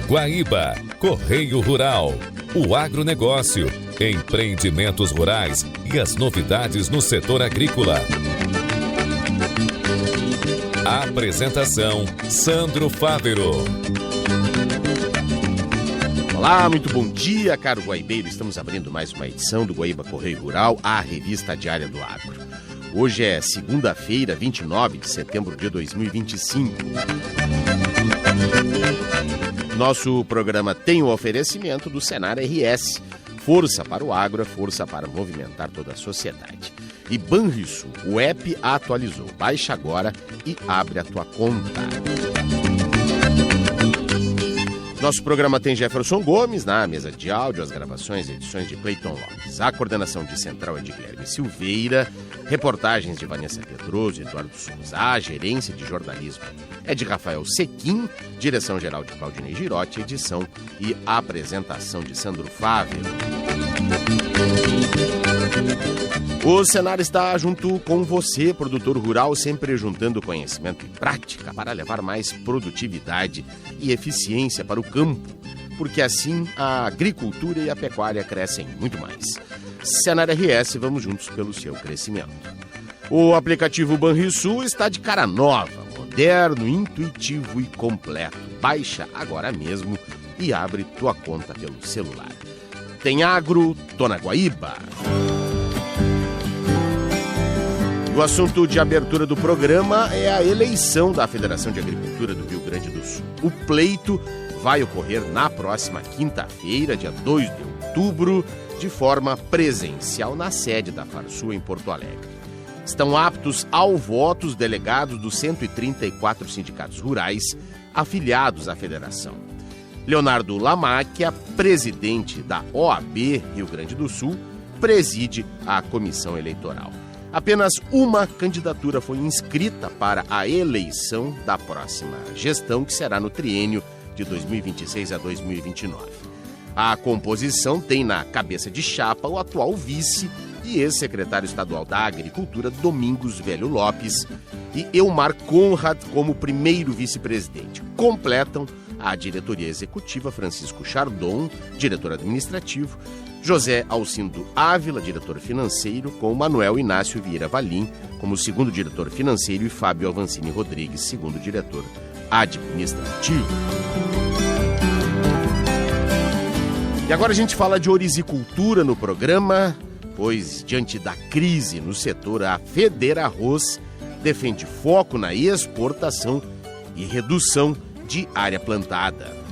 Guaíba, Correio Rural, o agronegócio, empreendimentos rurais e as novidades no setor agrícola. Apresentação, Sandro Fávero. Olá, muito bom dia, caro guaibeiro. Estamos abrindo mais uma edição do Guaíba Correio Rural, a revista diária do agro. Hoje é segunda-feira, 29 de setembro de 2025. Nosso programa tem o oferecimento do Senar RS. Força para o agro é força para movimentar toda a sociedade. E Banrisul, o app atualizou. Baixa agora e abre a tua conta. Nosso programa tem Jefferson Gomes na mesa de áudio, as gravações e edições de Cleiton Lopes. A coordenação de central é de Guilherme Silveira, reportagens de Vanessa Pedroso e Eduardo Souza. A gerência de jornalismo é de Rafael Sequim, direção-geral de Claudinei Girotti, edição e apresentação de Sandro Fávero. O Senar está junto com você, produtor rural, sempre juntando conhecimento e prática para levar mais produtividade e eficiência para o campo, porque assim a agricultura e a pecuária crescem muito mais. Senar RS, vamos juntos pelo seu crescimento. O aplicativo Banrisul está de cara nova, moderno, intuitivo e completo. Baixa agora mesmo e abre tua conta pelo celular. Tem agro, tô na Guaíba. O assunto de abertura do programa é a eleição da Federação de Agricultura do Rio Grande do Sul. O pleito vai ocorrer na próxima quinta-feira, dia 2 de outubro, de forma presencial na sede da Farsul em Porto Alegre. Estão aptos ao voto os delegados dos 134 sindicatos rurais afiliados à federação. Leonardo Lamáquia, presidente da OAB Rio Grande do Sul, preside a comissão eleitoral. Apenas uma candidatura foi inscrita para a eleição da próxima gestão, que será no triênio de 2026 a 2029. A composição tem na cabeça de chapa o atual vice e ex-secretário estadual da Agricultura, Domingos Velho Lopes, e Elmar Conrad como primeiro vice-presidente. Completam a diretoria executiva Francisco Chardon, diretor administrativo, José Alcindo Ávila, diretor financeiro, com Manuel Inácio Vieira Valim como segundo diretor financeiro e Fábio Avancini Rodrigues, segundo diretor administrativo. E agora a gente fala de ourizicultura no programa, pois diante da crise no setor, a Federarroz defende foco na exportação e redução de área plantada.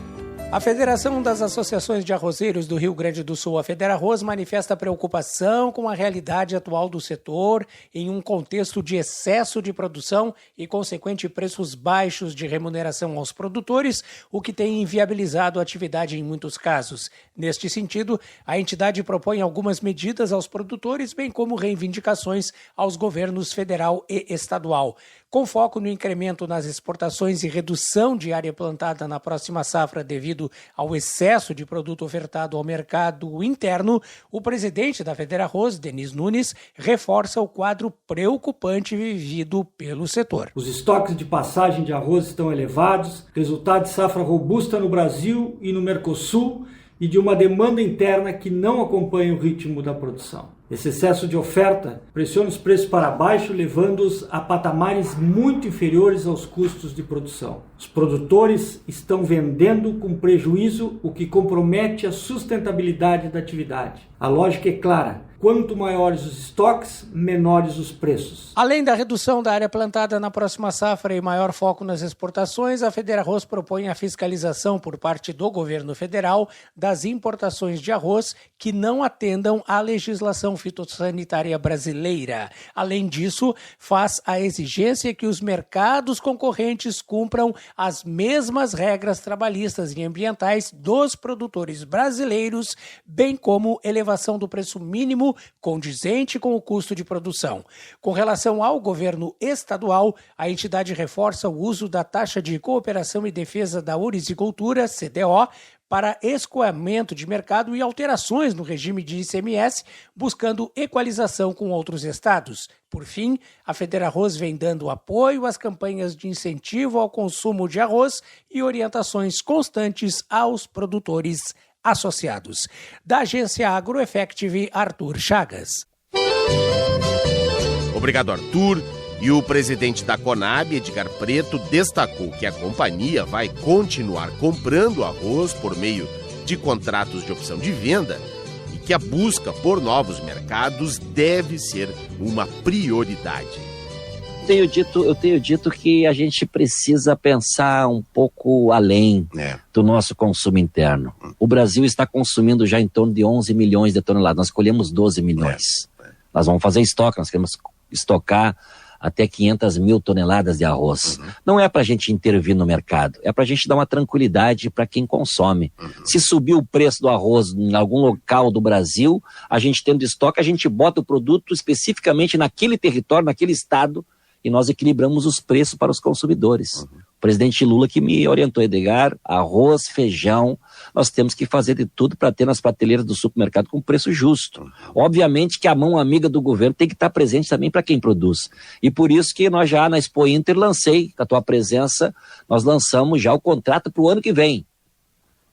A Federação das Associações de Arrozeiros do Rio Grande do Sul, a Federarroz, manifesta preocupação com a realidade atual do setor em um contexto de excesso de produção e consequente preços baixos de remuneração aos produtores, o que tem inviabilizado a atividade em muitos casos. Neste sentido, a entidade propõe algumas medidas aos produtores, bem como reivindicações aos governos federal e estadual. Com foco no incremento nas exportações e redução de área plantada na próxima safra devido ao excesso de produto ofertado ao mercado interno, o presidente da Federarroz, Denis Nunes, reforça o quadro preocupante vivido pelo setor. Os estoques de passagem de arroz estão elevados, resultado de safra robusta no Brasil e no Mercosul e de uma demanda interna que não acompanha o ritmo da produção. Esse excesso de oferta pressiona os preços para baixo, levando-os a patamares muito inferiores aos custos de produção. Os produtores estão vendendo com prejuízo, o que compromete a sustentabilidade da atividade. A lógica é clara: quanto maiores os estoques, menores os preços. Além da redução da área plantada na próxima safra e maior foco nas exportações, a Federarroz propõe a fiscalização por parte do governo federal das importações de arroz que não atendam à legislação fitossanitária brasileira. Além disso, faz a exigência que os mercados concorrentes cumpram as mesmas regras trabalhistas e ambientais dos produtores brasileiros, bem como elevação do preço mínimo condizente com o custo de produção. Com relação ao governo estadual, a entidade reforça o uso da taxa de cooperação e defesa da ourizicultura, CDO, para escoamento de mercado e alterações no regime de ICMS, buscando equalização com outros estados. Por fim, a FederArroz vem dando apoio às campanhas de incentivo ao consumo de arroz e orientações constantes aos produtores associados. Da agência AgroEffective, Arthur Chagas. Obrigado, Arthur. E o presidente da Conab, Edgar Preto, destacou que a companhia vai continuar comprando arroz por meio de contratos de opção de venda e que a busca por novos mercados deve ser uma prioridade. Eu tenho dito que a gente precisa pensar um pouco além do nosso consumo interno. O Brasil está consumindo já em torno de 11 milhões de toneladas. Nós colhemos 12 milhões. Nós vamos fazer estoque, nós queremos estocar até 500 mil toneladas de arroz. Não é para a gente intervir no mercado, é para a gente dar uma tranquilidade para quem consome. Se subir o preço do arroz em algum local do Brasil, a gente tendo estoque, a gente bota o produto especificamente naquele território, naquele estado, e nós equilibramos os preços para os consumidores. O presidente Lula que me orientou, Edgar, arroz, feijão, nós temos que fazer de tudo para ter nas prateleiras do supermercado com preço justo. Obviamente que a mão amiga do governo tem que estar presente também para quem produz. E por isso que nós já na Expo Inter lancei, com a tua presença, nós lançamos já o contrato para o ano que vem.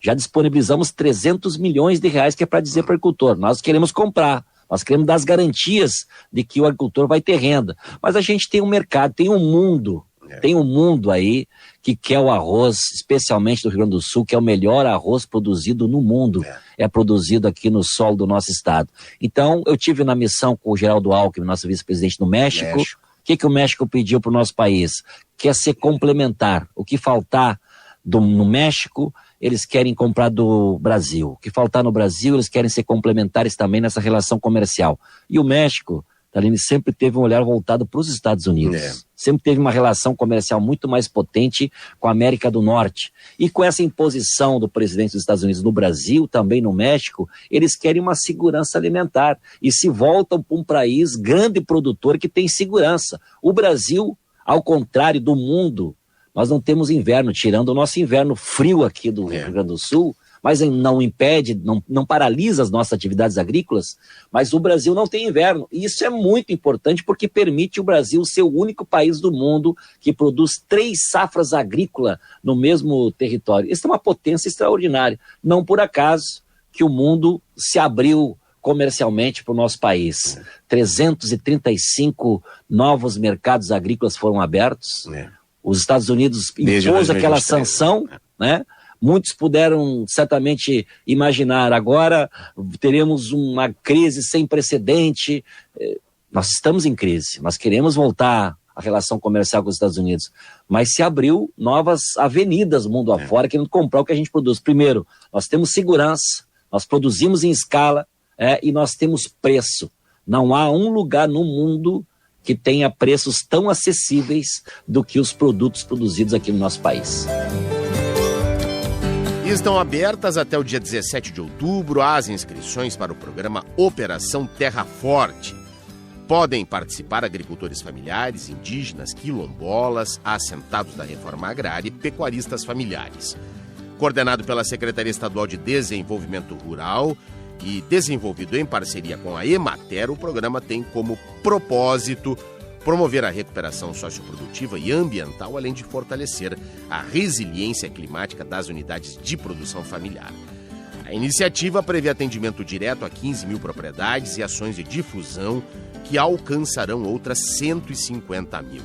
Já disponibilizamos 300 milhões de reais, que é para dizer para o agricultor, nós queremos comprar. Nós queremos dar as garantias de que o agricultor vai ter renda. Mas a gente tem um mercado, tem um mundo aí que quer o arroz, especialmente do Rio Grande do Sul, que é o melhor arroz produzido no mundo. É produzido aqui no solo do nosso estado. Então, eu tive na missão com o Geraldo Alckmin, nosso vice-presidente no México. O que o México pediu para o nosso país? Quer ser complementar. O que faltar no México, eles querem comprar do Brasil. O que faltar no Brasil, eles querem ser complementares também nessa relação comercial. E o México, Thalini, sempre teve um olhar voltado para os Estados Unidos. Sempre teve uma relação comercial muito mais potente com a América do Norte. E com essa imposição do presidente dos Estados Unidos no Brasil, também no México, eles querem uma segurança alimentar. E se voltam para um país grande produtor que tem segurança. O Brasil, ao contrário do mundo, nós não temos inverno, tirando o nosso inverno frio aqui do Rio Grande do Sul, mas não impede, não paralisa as nossas atividades agrícolas, mas o Brasil não tem inverno. E isso é muito importante porque permite o Brasil ser o único país do mundo que produz 3 safras agrícolas no mesmo território. Isso é uma potência extraordinária. Não por acaso que o mundo se abriu comercialmente para o nosso país. 335 novos mercados agrícolas foram abertos. Os Estados Unidos impôs aquela sanção, né? Muitos puderam certamente imaginar, agora teremos uma crise sem precedente. Nós estamos em crise, nós queremos voltar à relação comercial com os Estados Unidos, mas se abriu novas avenidas mundo afora querendo comprar o que a gente produz. Primeiro, nós temos segurança, nós produzimos em escala e nós temos preço. Não há um lugar no mundo que tenha preços tão acessíveis do que os produtos produzidos aqui no nosso país. Estão abertas até o dia 17 de outubro as inscrições para o programa Operação Terra Forte. Podem participar agricultores familiares, indígenas, quilombolas, assentados da reforma agrária e pecuaristas familiares. Coordenado pela Secretaria Estadual de Desenvolvimento Rural e desenvolvido em parceria com a Emater, o programa tem como propósito promover a recuperação socioprodutiva e ambiental, além de fortalecer a resiliência climática das unidades de produção familiar. A iniciativa prevê atendimento direto a 15 mil propriedades e ações de difusão que alcançarão outras 150 mil.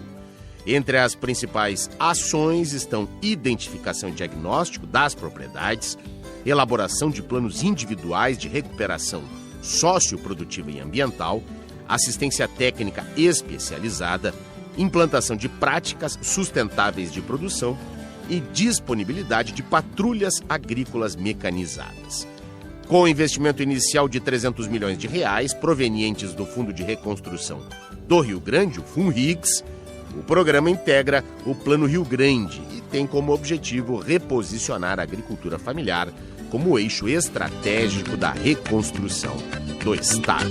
Entre as principais ações estão identificação e diagnóstico das propriedades, elaboração de planos individuais de recuperação socioprodutiva e ambiental, assistência técnica especializada, implantação de práticas sustentáveis de produção e disponibilidade de patrulhas agrícolas mecanizadas. Com investimento inicial de 300 milhões de reais provenientes do Fundo de Reconstrução do Rio Grande, o FUNRIGS, o programa integra o Plano Rio Grande e tem como objetivo reposicionar a agricultura familiar como eixo estratégico da reconstrução do Estado.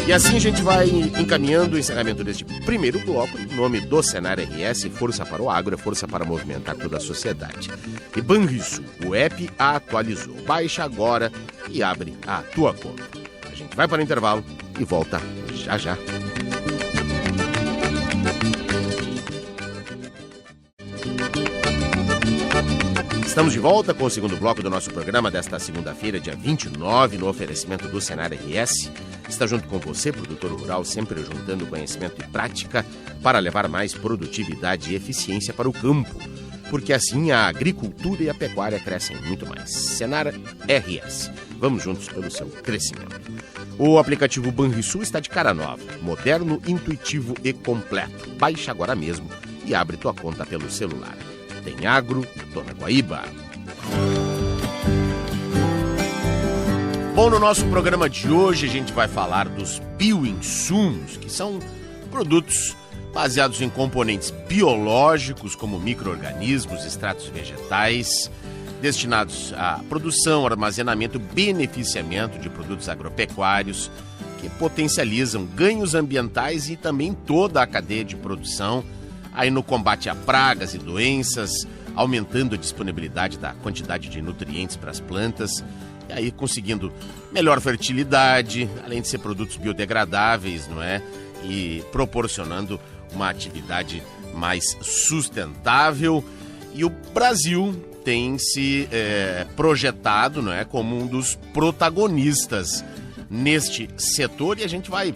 E assim a gente vai encaminhando o encerramento deste primeiro bloco. Em nome do Senar RS, força para o agro, é força para movimentar toda a sociedade. E Banrisul, o app atualizou. Baixa agora e abre a tua conta. A gente vai para o intervalo e volta já já. Estamos de volta com o segundo bloco do nosso programa desta segunda-feira, dia 29, no oferecimento do Senar RS. Está junto com você, produtor rural, sempre juntando conhecimento e prática para levar mais produtividade e eficiência para o campo. Porque assim a agricultura e a pecuária crescem muito mais. Senar RS. Vamos juntos pelo seu crescimento. O aplicativo Banrisul está de cara nova, moderno, intuitivo e completo. Baixa agora mesmo e abre tua conta pelo celular. Tem agro, Dona Guaíba. Bom, no nosso programa de hoje a gente vai falar dos bioinsumos, que são produtos baseados em componentes biológicos, como micro-organismos, extratos vegetais, destinados à produção, armazenamento, beneficiamento de produtos agropecuários, que potencializam ganhos ambientais e também toda a cadeia de produção, aí no combate a pragas e doenças, aumentando a disponibilidade da quantidade de nutrientes para as plantas, e aí conseguindo melhor fertilidade, além de ser produtos biodegradáveis, não é? E proporcionando uma atividade mais sustentável. E o Brasil tem se projetado, não é, como um dos protagonistas neste setor, e a gente vai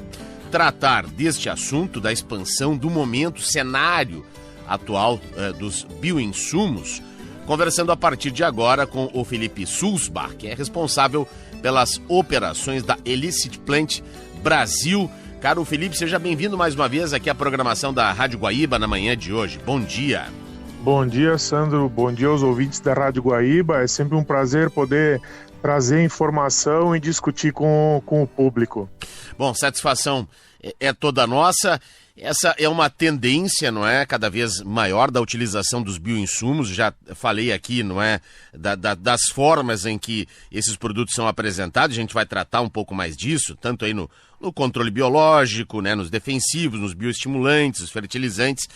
tratar deste assunto, da expansão, do momento, cenário atual dos bioinsumos, conversando a partir de agora com o Felipe Sulzbach, que é responsável pelas operações da Elicit Plant Brasil. Caro Felipe, seja bem-vindo mais uma vez aqui à programação da Rádio Guaíba na manhã de hoje. Bom dia. Bom dia, Sandro. Bom dia aos ouvintes da Rádio Guaíba. É sempre um prazer poder trazer informação e discutir com o público. Bom, satisfação é toda nossa. Essa é uma tendência, não é, cada vez maior da utilização dos bioinsumos. Já falei aqui, não é, das formas em que esses produtos são apresentados. A gente vai tratar um pouco mais disso, tanto aí no controle biológico, né, nos defensivos, nos bioestimulantes, os fertilizantes.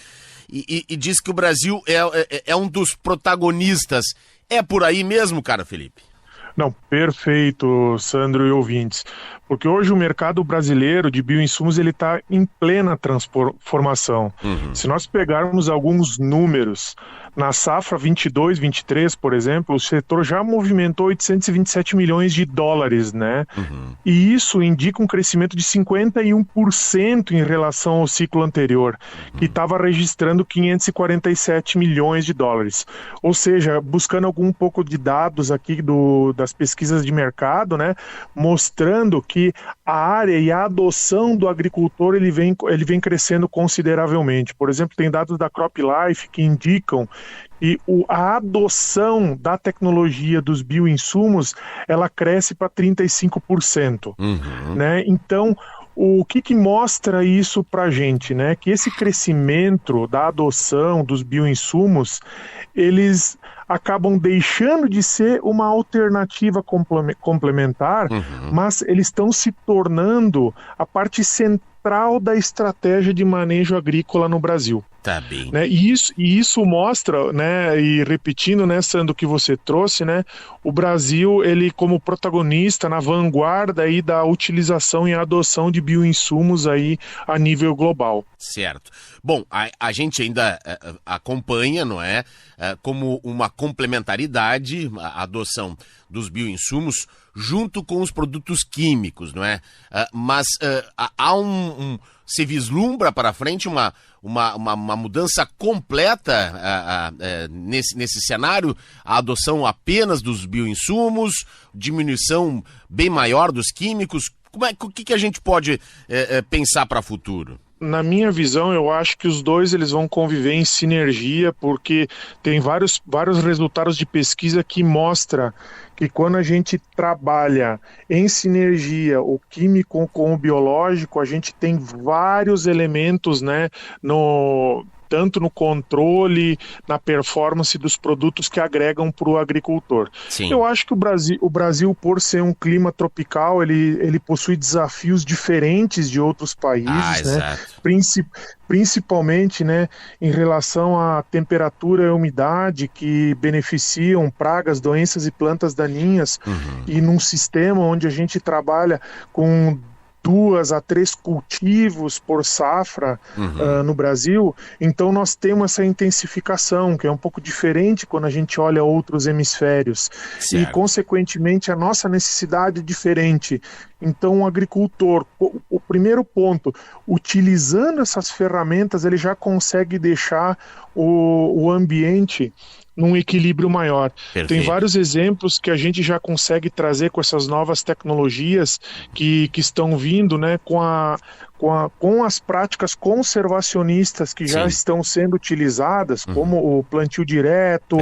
E diz que o Brasil é um dos protagonistas. É por aí mesmo, cara, Felipe? Não, perfeito, Sandro e ouvintes, porque hoje o mercado brasileiro de bioinsumos ele está em plena transformação. Se nós pegarmos alguns números, na safra 22-23, por exemplo, o setor já movimentou 827 milhões de dólares, né? E isso indica um crescimento de 51% em relação ao ciclo anterior, que estava registrando 547 milhões de dólares. Ou seja, buscando algum pouco de dados aqui das pesquisas de mercado, né, mostrando que a área e a adoção do agricultor ele vem crescendo consideravelmente. Por exemplo, tem dados da CropLife que indicam que a adoção da tecnologia dos bioinsumos ela cresce para 35%. Né? Então, o que mostra isso para a gente, né? Que esse crescimento da adoção dos bioinsumos, eles acabam deixando de ser uma alternativa complementar, mas eles estão se tornando a parte central da estratégia de manejo agrícola no Brasil. Tá bem. Né? E isso mostra, né, e repetindo, né, Sandro, o que você trouxe, né, o Brasil, ele como protagonista na vanguarda aí da utilização e adoção de bioinsumos aí a nível global. Certo. Bom, a gente ainda acompanha, não é, como uma complementaridade a adoção dos bioinsumos junto com os produtos químicos, não é? Mas há se vislumbra para frente uma mudança completa nesse cenário, a adoção apenas dos bioinsumos, diminuição bem maior dos químicos. O que a gente pode pensar para o futuro? Na minha visão, eu acho que os dois eles vão conviver em sinergia, porque tem vários resultados de pesquisa que mostram que quando a gente trabalha em sinergia o químico com o biológico, a gente tem vários elementos, né, tanto no controle, na performance dos produtos que agregam para o agricultor. Sim. Eu acho que o Brasil, por ser um clima tropical, ele possui desafios diferentes de outros países, né? Principalmente, né, em relação à temperatura e umidade, que beneficiam pragas, doenças e plantas daninhas, e num sistema onde a gente trabalha com 2 a 3 cultivos por safra no Brasil, então nós temos essa intensificação, que é um pouco diferente quando a gente olha outros hemisférios. Certo. E, consequentemente, a nossa necessidade é diferente. Então, o agricultor, o primeiro ponto, utilizando essas ferramentas, ele já consegue deixar o ambiente num equilíbrio maior. Perfeito. Tem vários exemplos que a gente já consegue trazer com essas novas tecnologias que estão vindo, né, com as práticas conservacionistas que já estão sendo utilizadas, como o plantio direto,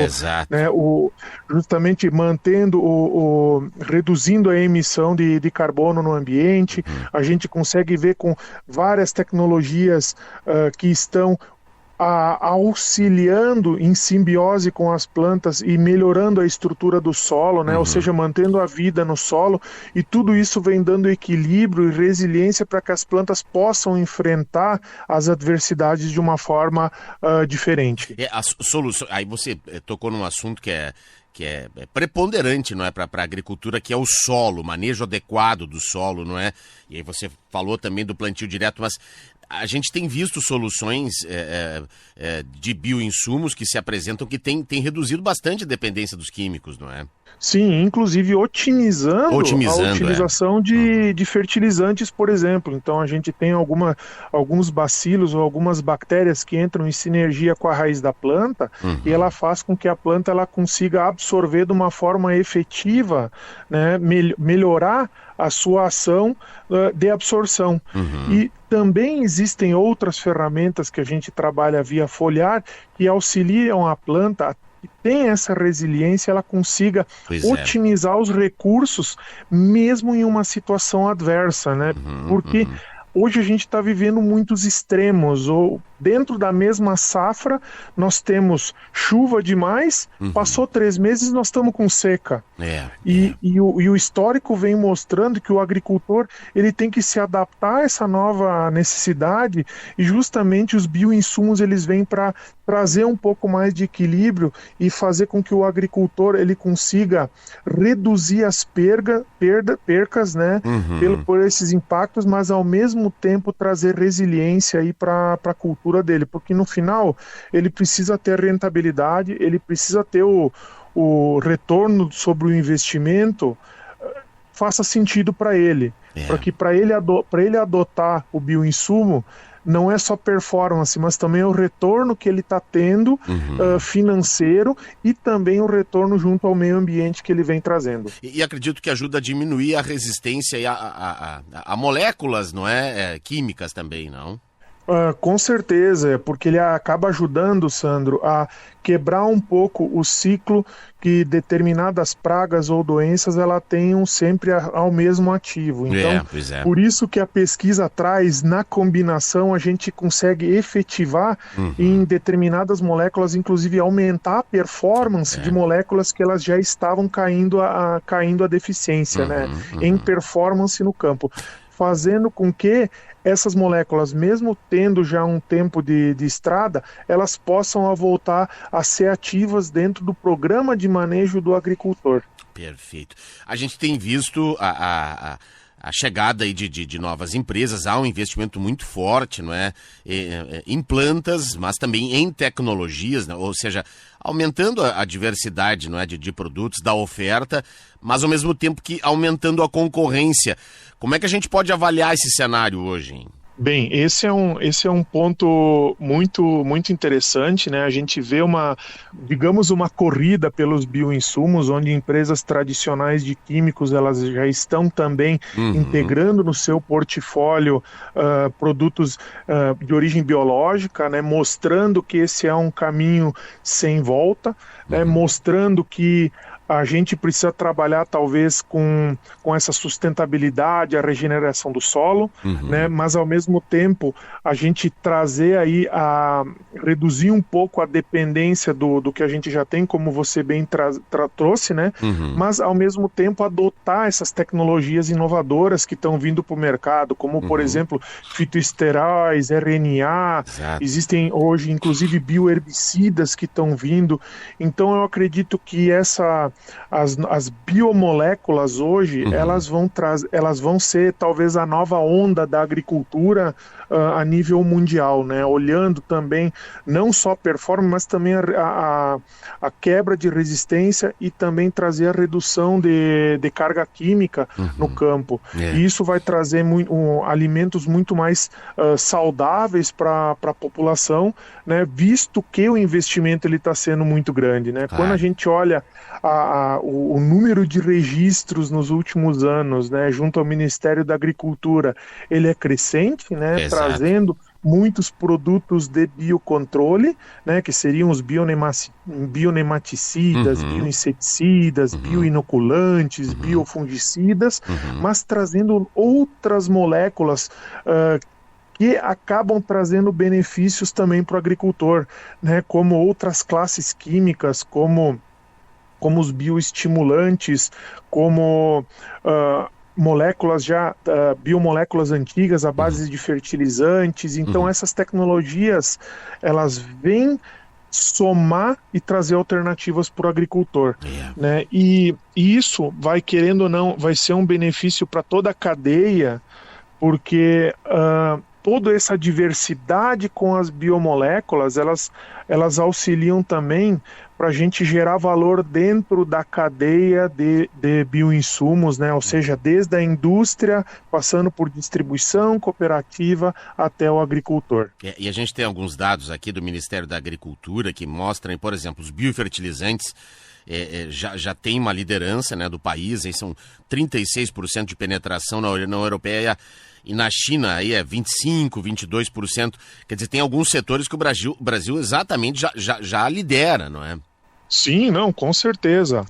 né, justamente mantendo, reduzindo a emissão de carbono no ambiente. A gente consegue ver com várias tecnologias que estão auxiliando em simbiose com as plantas e melhorando a estrutura do solo, né? Ou seja, mantendo a vida no solo, e tudo isso vem dando equilíbrio e resiliência para que as plantas possam enfrentar as adversidades de uma forma diferente. A solução, aí você tocou num assunto que é preponderante, não é, para a agricultura, que é o solo, o manejo adequado do solo, não é? E aí você falou também do plantio direto, mas a gente tem visto soluções de bioinsumos que se apresentam que tem reduzido bastante a dependência dos químicos, não é? Sim, inclusive otimizando a utilização de fertilizantes, por exemplo. Então a gente tem alguns bacilos ou algumas bactérias que entram em sinergia com a raiz da planta, e ela faz com que a planta ela consiga absorver de uma forma efetiva, né, melhorar a sua ação de absorção. E também existem outras ferramentas que a gente trabalha via foliar que auxiliam a planta que tem essa resiliência, ela consiga otimizar os recursos mesmo em uma situação adversa, né? Porque hoje a gente está vivendo muitos extremos, ou dentro da mesma safra nós temos chuva demais, passou 3 meses nós estamos com seca. E o histórico vem mostrando que o agricultor ele tem que se adaptar a essa nova necessidade, e justamente os bioinsumos eles vêm para trazer um pouco mais de equilíbrio e fazer com que o agricultor ele consiga reduzir as percas, né, por esses impactos, mas ao mesmo tempo trazer resiliência aí para a cultura dele, porque no final ele precisa ter rentabilidade, ele precisa ter o retorno sobre o investimento faça sentido para ele, para que para ele adotar o bioinsumo não é só performance, mas também o retorno que ele está tendo financeiro, e também o retorno junto ao meio ambiente que ele vem trazendo. E acredito que ajuda a diminuir a resistência a moléculas, não é? Químicas também, não? Com certeza, porque ele acaba ajudando, Sandro, a quebrar um pouco o ciclo que determinadas pragas ou doenças ela tenham sempre ao mesmo ativo. Então, por isso que a pesquisa traz, na combinação, a gente consegue efetivar em determinadas moléculas, inclusive aumentar a performance de moléculas que elas já estavam caindo a deficiência, né, em performance no campo, fazendo com que essas moléculas, mesmo tendo já um tempo de estrada, elas possam voltar a ser ativas dentro do programa de manejo do agricultor. Perfeito. A gente tem visto a chegada aí de novas empresas, há um investimento muito forte, não é? Em plantas, mas também em tecnologias, né? Ou seja, aumentando a diversidade, não é? de produtos, da oferta, mas ao mesmo tempo que aumentando a concorrência. Como é que a gente pode avaliar esse cenário hoje, hein? Bem, esse é um ponto muito interessante, né? A gente vê uma corrida pelos bioinsumos, onde empresas tradicionais de químicos elas já estão também integrando no seu portfólio produtos de origem biológica, né? Mostrando que esse é um caminho sem volta, né? Mostrando que a gente precisa trabalhar talvez com essa sustentabilidade, a regeneração do solo, né? Mas ao mesmo tempo a gente trazer aí reduzir um pouco a dependência do que a gente já tem, como você bem trouxe, né? Mas ao mesmo tempo adotar essas tecnologias inovadoras que estão vindo para o mercado, como por exemplo fitoesteróis, RNA, existem hoje inclusive bioherbicidas que estão vindo. Então eu acredito que as biomoléculas hoje, elas vão ser talvez a nova onda da agricultura a nível mundial, né? Olhando também não só performance, mas também a quebra de resistência e também trazer a redução de carga química no campo. E isso vai trazer alimentos muito mais saudáveis para a população, né? Visto que o investimento está sendo muito grande, né? Quando a gente olha o número de registros nos últimos anos, né, junto ao Ministério da Agricultura, ele é crescente, né, trazendo muitos produtos de biocontrole, né, que seriam os bionematicidas, bioinseticidas, bioinoculantes, biofungicidas, mas trazendo outras moléculas que acabam trazendo benefícios também para o agricultor, né, como outras classes químicas, como os bioestimulantes, como moléculas biomoléculas antigas à base de fertilizantes. Então essas tecnologias, elas vêm somar e trazer alternativas para o agricultor, né? E isso vai, querendo ou não, vai ser um benefício para toda a cadeia, porque toda essa diversidade com as biomoléculas, elas auxiliam também para a gente gerar valor dentro da cadeia de bioinsumos, né? Ou seja, desde a indústria, passando por distribuição, cooperativa, até o agricultor. E a gente tem alguns dados aqui do Ministério da Agricultura que mostram, por exemplo, os biofertilizantes já tem uma liderança, né, do país, aí são 36% de penetração na União Europeia, e na China aí é 25%, 22%. Quer dizer, tem alguns setores que o Brasil exatamente já lidera, não é? Sim, não, com certeza.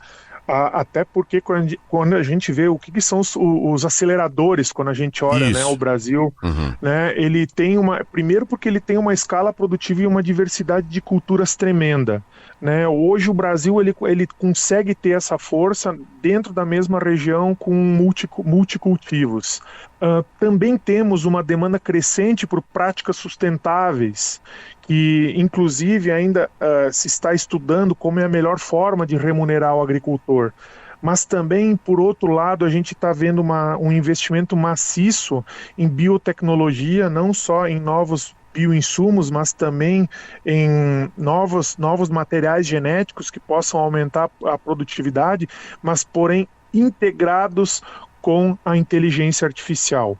Até porque quando a gente vê o que são os aceleradores, quando a gente olha, né, o Brasil, né, ele tem primeiro porque ele tem uma escala produtiva e uma diversidade de culturas tremenda, né? Hoje o Brasil ele consegue ter essa força dentro da mesma região com multicultivos. Também temos uma demanda crescente por práticas sustentáveis, que inclusive ainda se está estudando como é a melhor forma de remunerar o agricultor. Mas também, por outro lado, a gente está vendo um investimento maciço em biotecnologia, não só em novos bioinsumos, mas também em novos materiais genéticos que possam aumentar a produtividade, mas porém integrados com a inteligência artificial.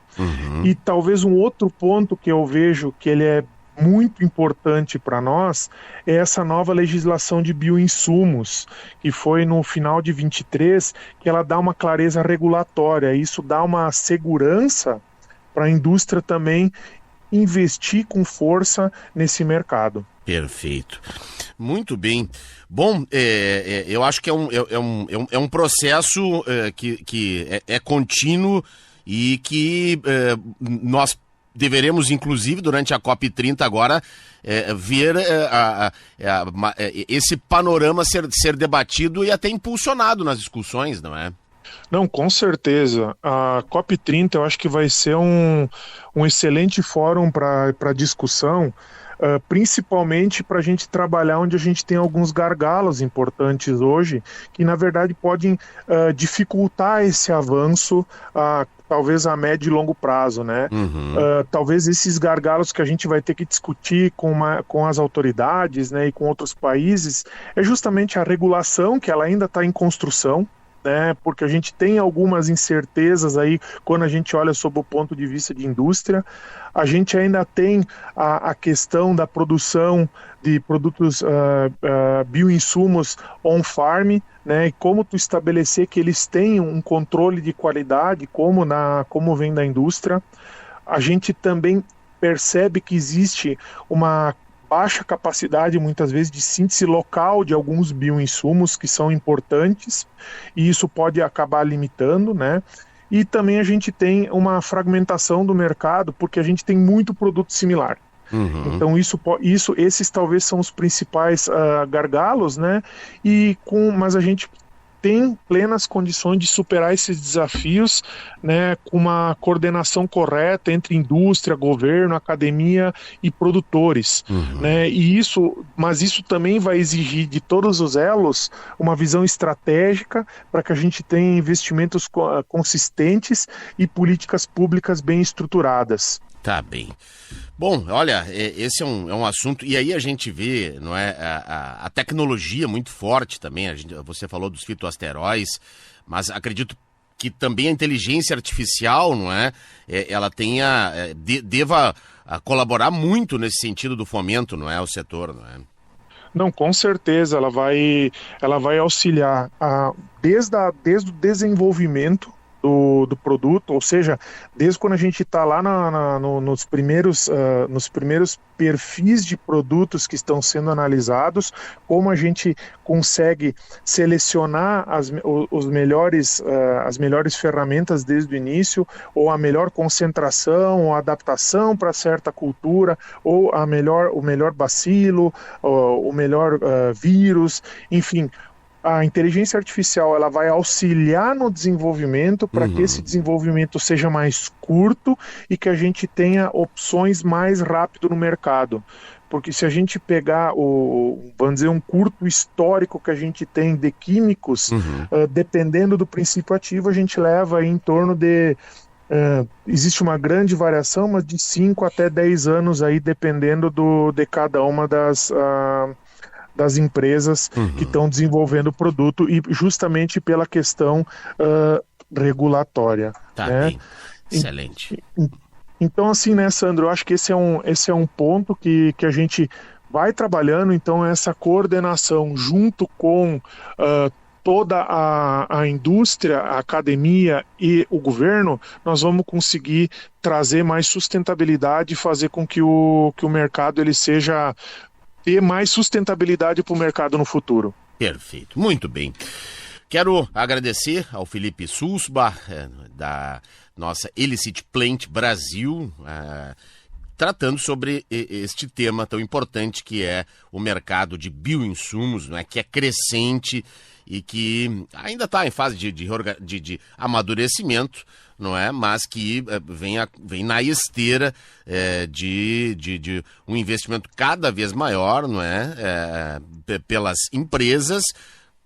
E talvez um outro ponto que eu vejo que ele é muito importante para nós é essa nova legislação de bioinsumos, que foi no final de 23, que ela dá uma clareza regulatória. Isso dá uma segurança para a indústria também investir com força nesse mercado. Perfeito. Muito bem. Bom, eu acho que é um processo que é contínuo e que nós deveremos, inclusive, durante a COP30 agora, ver esse panorama ser debatido e até impulsionado nas discussões, não é? Não, com certeza. A COP30 eu acho que vai ser um excelente fórum para discussão, principalmente para a gente trabalhar onde a gente tem alguns gargalos importantes hoje, que na verdade podem dificultar esse avanço, talvez a médio e longo prazo, né? Talvez esses gargalos que a gente vai ter que discutir com as autoridades, né, e com outros países, é justamente a regulação, que ela ainda está em construção, né, porque a gente tem algumas incertezas aí quando a gente olha sob o ponto de vista de indústria. A gente ainda tem a questão da produção de produtos bioinsumos on-farm, né, e como tu estabelecer que eles tenham um controle de qualidade, como vem da indústria. A gente também percebe que existe uma baixa capacidade, muitas vezes, de síntese local de alguns bioinsumos que são importantes, e isso pode acabar limitando, né? E também a gente tem uma fragmentação do mercado, porque a gente tem muito produto similar. Então esses talvez são os principais gargalos, né? Mas a gente tem plenas condições de superar esses desafios, né, com uma coordenação correta entre indústria, governo, academia e produtores, né, mas isso também vai exigir de todos os elos uma visão estratégica para que a gente tenha investimentos consistentes e políticas públicas bem estruturadas. Tá bem. Bom, olha, esse é um assunto, e aí a gente vê, não é, a tecnologia muito forte também. Você falou dos fitoasteróis, mas acredito que também a inteligência artificial, não é, ela deva colaborar muito nesse sentido do fomento, não é, ao setor, não é? Não, com certeza, ela vai auxiliar desde o desenvolvimento do produto, ou seja, desde quando a gente está lá nos primeiros perfis de produtos que estão sendo analisados, como a gente consegue selecionar as melhores ferramentas desde o início, ou a melhor concentração, ou adaptação para certa cultura, ou o melhor bacilo, o melhor vírus, enfim. A inteligência artificial ela vai auxiliar no desenvolvimento para que esse desenvolvimento seja mais curto e que a gente tenha opções mais rápido no mercado. Porque se a gente pegar vamos dizer, um curto histórico que a gente tem de químicos, dependendo do princípio ativo, a gente leva aí em torno de... existe uma grande variação, mas de 5 até 10 anos aí, dependendo de cada uma das empresas que estão desenvolvendo o produto, e justamente pela questão regulatória. Tá, né? bem. Excelente. Então, assim, né, Sandro, eu acho que esse é um ponto que a gente vai trabalhando. Então, essa coordenação junto com toda a indústria, a academia e o governo, nós vamos conseguir trazer mais sustentabilidade e fazer com que o mercado ele seja... ter mais sustentabilidade para o mercado no futuro. Perfeito, muito bem. Quero agradecer ao Felipe Sulzbach, da nossa Elicit Plant Brasil, tratando sobre este tema tão importante que é o mercado de bioinsumos, né, que é crescente e que ainda está em fase de amadurecimento, não é? Mas que vem na esteira de um investimento cada vez maior, não é? Pelas empresas,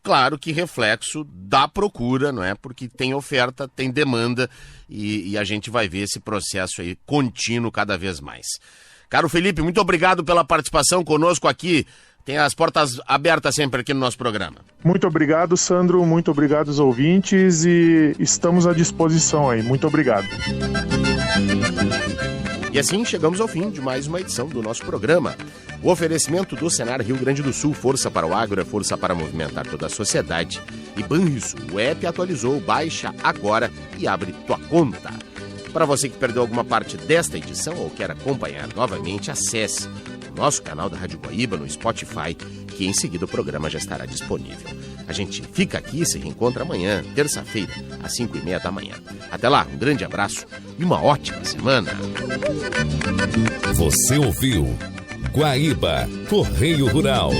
claro que reflexo da procura, não é? Porque tem oferta, tem demanda e a gente vai ver esse processo aí contínuo cada vez mais. Caro Felipe, muito obrigado pela participação conosco aqui. Tem as portas abertas sempre aqui no nosso programa. Muito obrigado, Sandro. Muito obrigado aos ouvintes e estamos à disposição aí. Muito obrigado. E assim chegamos ao fim de mais uma edição do nosso programa. O oferecimento do Senar Rio Grande do Sul, força para o agro, é força para movimentar toda a sociedade. E Banrisul, o app atualizou, baixa agora e abre tua conta. Para você que perdeu alguma parte desta edição ou quer acompanhar novamente, acesse o nosso canal da Rádio Guaíba no Spotify, que em seguida o programa já estará disponível. A gente fica aqui e se reencontra amanhã, terça-feira, às 5h30 da manhã. Até lá, um grande abraço e uma ótima semana. Você ouviu Guaíba Correio Rural.